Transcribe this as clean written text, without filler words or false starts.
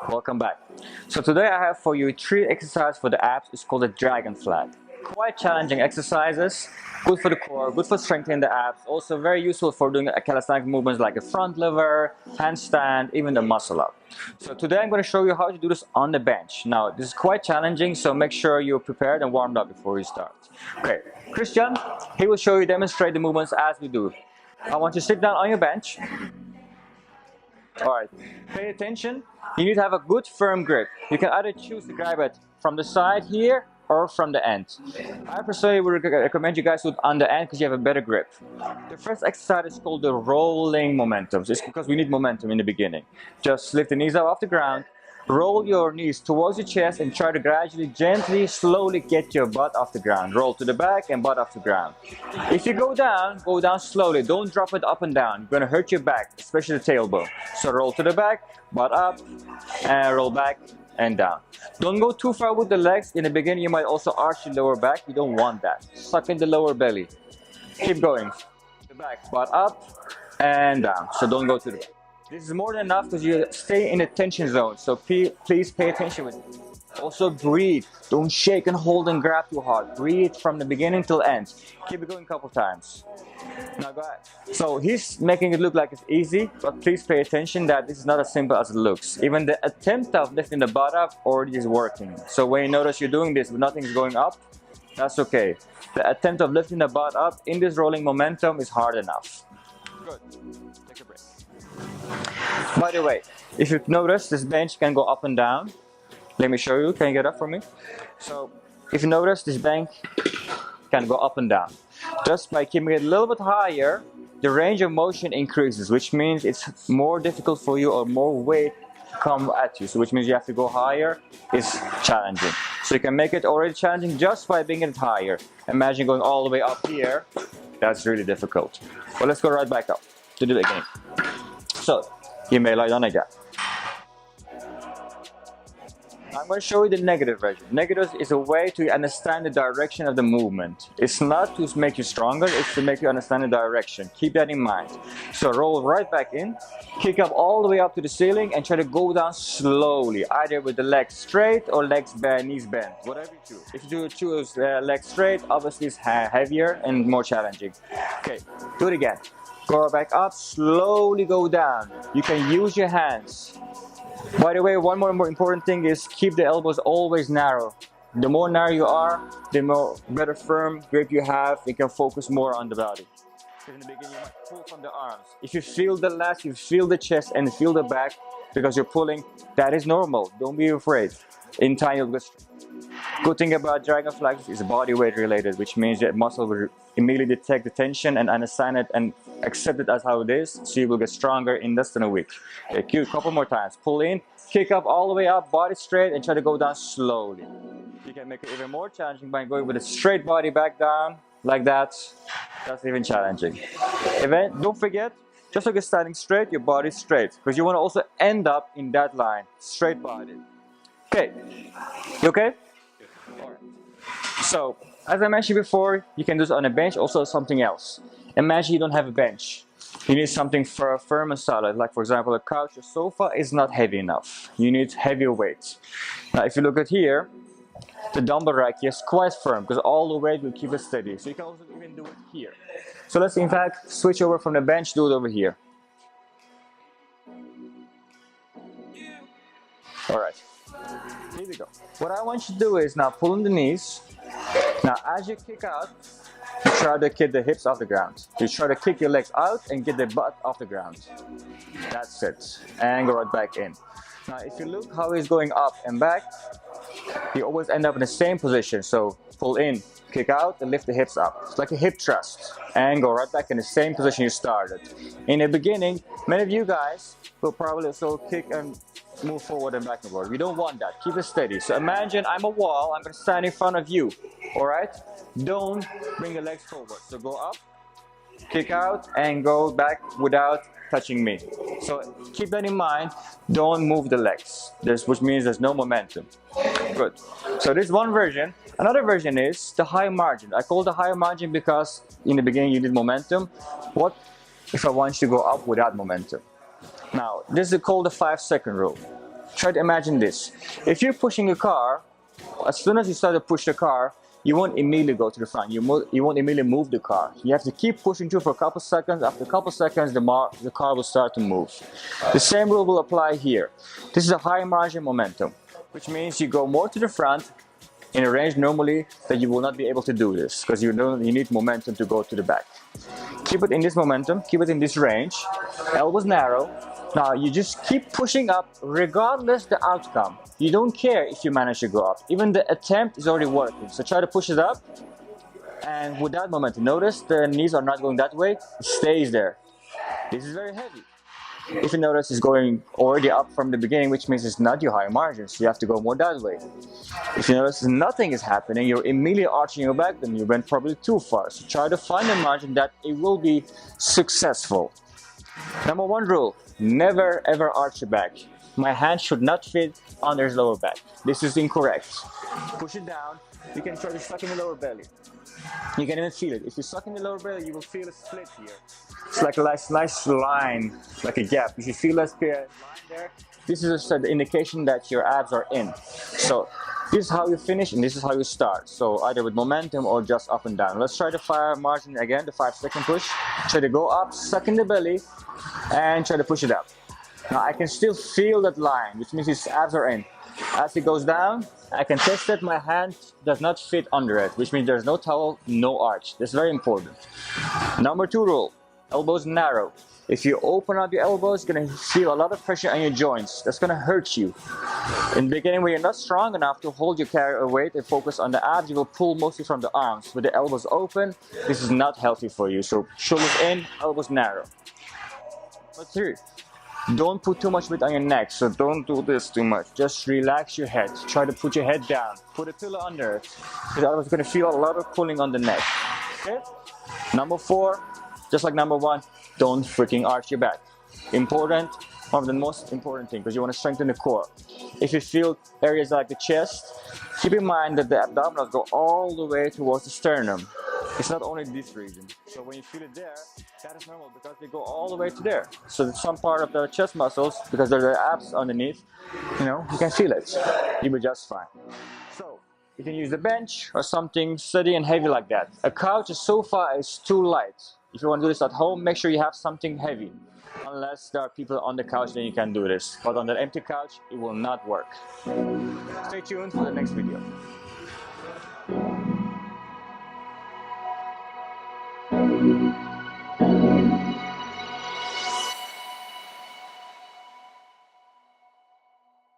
Welcome back. So today I have for you 3 exercises for the abs. It's called the dragon flag. Quite challenging exercises, good for the core, good for strengthening the abs, also very useful for doing calisthenic movements like a front lever, handstand, even the muscle up. So today I'm going to show you how to do this on the bench. Now this is quite challenging, so make sure you're prepared and warmed up before you start. Okay, Christian, he will show you, demonstrate the movements as we do. I want you to sit down on your bench. Alright, pay attention. You need to have a good firm grip. You can either choose to grab it from the side here or from the end. I personally would recommend you guys do it on the end because you have a better grip. The first exercise is called the rolling momentums. It's because we need momentum in the beginning. Just lift the knees up off the ground, roll your knees towards your chest and try to gradually, gently, slowly get your butt off the ground. Roll to the back and butt off the ground. If you go down slowly. Don't drop it up and down. You're going to hurt your back, especially the tailbone. So roll to the back, butt up, and roll back and down. Don't go too far with the legs. In the beginning, you might also arch your lower back. You don't want that. Suck in the lower belly. Keep going. The back, butt up and down. So don't go to the back. This is more than enough because you stay in the tension zone. So please pay attention with it. Also breathe. Don't shake and hold and grab too hard. Breathe from the beginning till end. Keep it going a couple times. Now go ahead. So he's making it look like it's easy, but please pay attention that this is not as simple as it looks. Even the attempt of lifting the butt up already is working. So when you notice you're doing this but nothing's going up, that's okay. The attempt of lifting the butt up in this rolling momentum is hard enough. Good. Take a break. By the way, if you've noticed, this bench can go up and down. Let me show you. Can you get up for me? So if you notice, this bench can go up and down. Just by keeping it a little bit higher, the range of motion increases, which means it's more difficult for you or more weight come at you. So which means you have to go higher. It's challenging. So you can make it already challenging just by bringing it higher. Imagine going all the way up here. That's really difficult. But let's go right back up to do it again. So you may lie down again. I'm going to show you the negative version. Negative is a way to understand the direction of the movement. It's not to make you stronger, it's to make you understand the direction. Keep that in mind. So roll right back in, kick up all the way up to the ceiling and try to go down slowly, either with the legs straight or legs bent, knees bent, whatever you choose. If you choose legs straight, obviously it's heavier and more challenging. Okay, do it again. Go back up, slowly go down. You can use your hands. By the way, one more important thing is keep the elbows always narrow. The more narrow you are, the better firm grip you have. You can focus more on the body. In the beginning, you might pull from the arms. If you feel the lats, you feel the chest and feel the back because you're pulling, that is normal. Don't be afraid. In time, you'll get strong. Good thing about dragon flags is body weight related, which means that muscle will immediately detect the tension and understand it and accept it as how it is, so you will get stronger in less than a week. Okay, a couple more times. Pull in, kick up all the way up, body straight, and try to go down slowly. You can make it even more challenging by going with a straight body back down, like that. That's even challenging. Don't forget, just like you're standing straight, your body's straight, because you want to also end up in that line, straight body. Okay, you okay? Alright. So, as I mentioned before, you can do this on a bench, also something else. Imagine you don't have a bench. You need something firm and solid, like for example a couch or sofa is not heavy enough. You need heavier weights. Now if you look at here, the dumbbell rack here is quite firm because all the weight will keep it steady. So you can also even do it here. So let's in fact switch over from the bench, do it over here. Alright, here we go. What I want you to do is now pull in the knees. Now as you kick out, you try to kick the hips off the ground. You try to kick your legs out and get the butt off the ground. That's it. And go right back in. Now if you look how he's going up and back, you always end up in the same position. So pull in, kick out and lift the hips up. It's like a hip thrust. And go right back in the same position you started. In the beginning, many of you guys will probably also kick and move forward and back and forward. We don't want that. Keep it steady. So imagine I'm a wall. I'm going to stand in front of you. Alright? Don't bring your legs forward. So go up, kick out, and go back without touching me. So keep that in mind. Don't move the legs, which means there's no momentum. Good. So this is one version. Another version is the high margin. I call the high margin because in the beginning you need momentum. What if I want you to go up without momentum? Now, this is called the 5-second rule. Try to imagine this. If you're pushing a car, as soon as you start to push the car, you won't immediately go to the front. You won't immediately move the car. You have to keep pushing through for a couple seconds. After a couple seconds, the car will start to move. The same rule will apply here. This is a high margin momentum, which means you go more to the front in a range normally that you will not be able to do this because you need momentum to go to the back. Keep it in this momentum, keep it in this range, elbows narrow. Now you just keep pushing up regardless the outcome. You don't care if you manage to go up. Even the attempt is already working. So try to push it up and without momentum. Notice the knees are not going that way, it stays there. This is very heavy. If you notice it's going already up from the beginning, which means it's not your high margin, so you have to go more that way. If you notice nothing is happening, you're immediately arching your back, then you went probably too far. So try to find a margin that it will be successful. Number one rule, never ever arch your back. My hand should not fit under his lower back. This is incorrect. Push it down, you can try to suck in the lower belly. You can even feel it. If you suck in the lower belly, you will feel a split here. It's like a nice line, like a gap. You should feel that line there. This is the indication that your abs are in. So this is how you finish and this is how you start. So either with momentum or just up and down. Let's try the fire margin again, the 5-second push. Try to go up, suck in the belly, and try to push it up. Now I can still feel that line, which means his abs are in. As it goes down, I can test that my hand does not fit under it, which means there's no towel, no arch. That's very important. Number 2 rule, elbows narrow. If you open up your elbows, you're going to feel a lot of pressure on your joints. That's going to hurt you. In the beginning, when you're not strong enough to hold your carry weight and focus on the abs, you will pull mostly from the arms. With the elbows open, this is not healthy for you. So shoulders in, elbows narrow. Number 3. Don't put too much weight on your neck, so don't do this too much. Just relax your head. Try to put your head down. Put a pillow under it, because otherwise you're going to feel a lot of pulling on the neck. Okay? Number 4, just like number 1, don't freaking arch your back. Important, one of the most important things, because you want to strengthen the core. If you feel areas like the chest, keep in mind that the abdominals go all the way towards the sternum. It's not only this region. So when you feel it there, that is normal because they go all the way to there. So some part of the chest muscles, because there are abs underneath, you can feel it. You'll be just fine. So you can use the bench or something steady and heavy like that. A couch, a sofa is too light. If you want to do this at home, make sure you have something heavy. Unless there are people on the couch, then you can do this. But on the empty couch, it will not work. Stay tuned for the next video.